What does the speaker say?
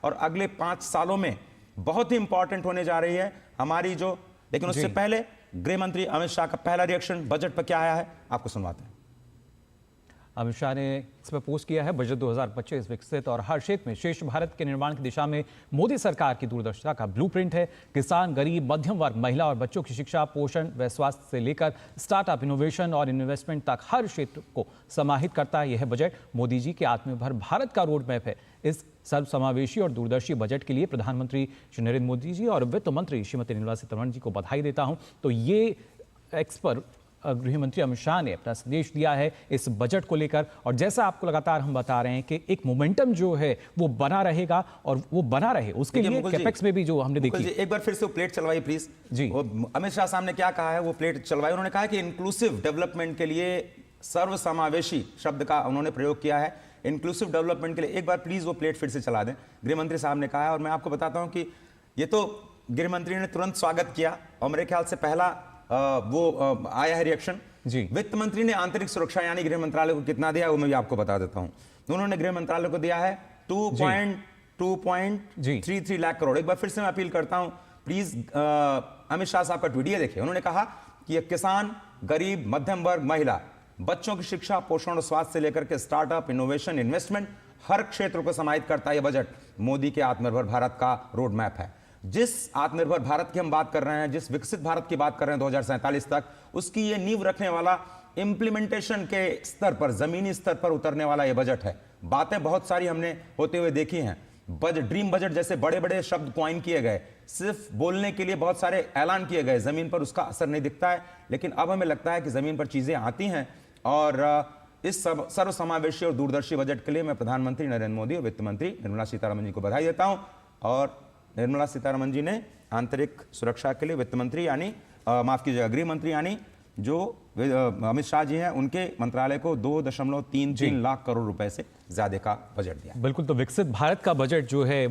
और अगले 5 सालों में बहुत ही इंपॉर्टेंट होने जा रही है हमारी जो। लेकिन उससे पहले गृह मंत्री अमित शाह का पहला रिएक्शन बजट पर क्या आया है, आपको सुनवाते हैं। अमित शाह ने इस पर पोस्ट किया है, बजट 2025 विकसित और हर क्षेत्र में श्रेष्ठ भारत के निर्माण की दिशा में मोदी सरकार की दूरदर्शिता का ब्लूप्रिंट है। किसान, गरीब, मध्यम वर्ग, महिला और बच्चों की शिक्षा, पोषण व स्वास्थ्य से लेकर स्टार्टअप, इनोवेशन और इन्वेस्टमेंट तक हर क्षेत्र को समाहित करता है। यह बजट मोदी जी के आत्मनिर्भर भारत का रोड मैप है। इस सर्वसमावेशी और दूरदर्शी बजट के लिए प्रधानमंत्री श्री नरेंद्र मोदी जी और वित्त मंत्री श्रीमती निर्मला सीतारमण जी को बधाई देता हूं। तो ये एक्स पर गृह मंत्री अमित शाह ने अपना संदेश दिया है इस बजट को लेकर, और जैसा आपको लगातार हम बता रहे हैं कि एक मोमेंटम जो है वो बना रहेगा और वो बना रहे उसके लिए कैपेक्स में भी जो हमने देखी। एक बार फिर से वो प्लेट चलवाई प्लीज जी। अमित शाह साहब ने क्या कहा है, वो प्लेट चलवाई। उन्होंने कहा कि इंक्लूसिव डेवलपमेंट के लिए सर्वसमावेशी शब्द का उन्होंने प्रयोग किया है। इंक्लूसिव डेवलपमेंट के लिए एक बार प्लीज वो प्लेट फिर से चला दें, गृह मंत्री साहब ने कहा है। और मैं आपको बताता हूं कि ये तो गृह मंत्री ने तुरंत स्वागत किया और मेरे ख्याल से पहला आया है रिएक्शन जी। वित्त मंत्री ने आंतरिक सुरक्षा यानी गृह मंत्रालय को कितना दिया वो मैं भी आपको बता देता हूं। उन्होंने गृह मंत्रालय को दिया है 2.33 लाख करोड़। एक बार फिर से मैं अपील करता हूं, प्लीज अमित शाह साहब का ट्वीट देखिए। उन्होंने कहा कि किसान, गरीब, मध्यम वर्ग, महिला, बच्चों की शिक्षा, पोषण और स्वास्थ्य से लेकर के स्टार्टअप, इनोवेशन, इन्वेस्टमेंट हर क्षेत्र को समाहित करता है। यह बजट मोदी के आत्मनिर्भर भारत का रोड मैप है। जिस आत्मनिर्भर भारत की हम बात कर रहे हैं, जिस विकसित भारत की बात कर रहे हैं 2047 तक, उसकी ये नींव रखने वाला, इंप्लीमेंटेशन के स्तर पर, जमीनी स्तर पर उतरने वाला ये बजट है। बातें बहुत सारी हमने होते हुए देखी हैं। ड्रीम बजट जैसे बड़े बड़े शब्द कॉइन किए गए, सिर्फ बोलने के लिए बहुत सारे ऐलान किए गए, जमीन पर उसका असर नहीं दिखता है। लेकिन अब हमें लगता है कि जमीन पर चीजें आती हैं। और इस सर्वसमावेशी और दूरदर्शी बजट के लिए मैं प्रधानमंत्री नरेंद्र मोदी और वित्त मंत्री निर्मला सीतारमण जी को बधाई देता हूं। और निर्मला सीतारमण जी ने आंतरिक सुरक्षा के लिए वित्त मंत्री यानी माफ कीजिएगा गृह मंत्री यानी जो अमित शाह जी हैं, उनके मंत्रालय को 2.33 लाख करोड़ रुपए से ज्यादा का बजट दिया। बिल्कुल, तो विकसित भारत का बजट जो है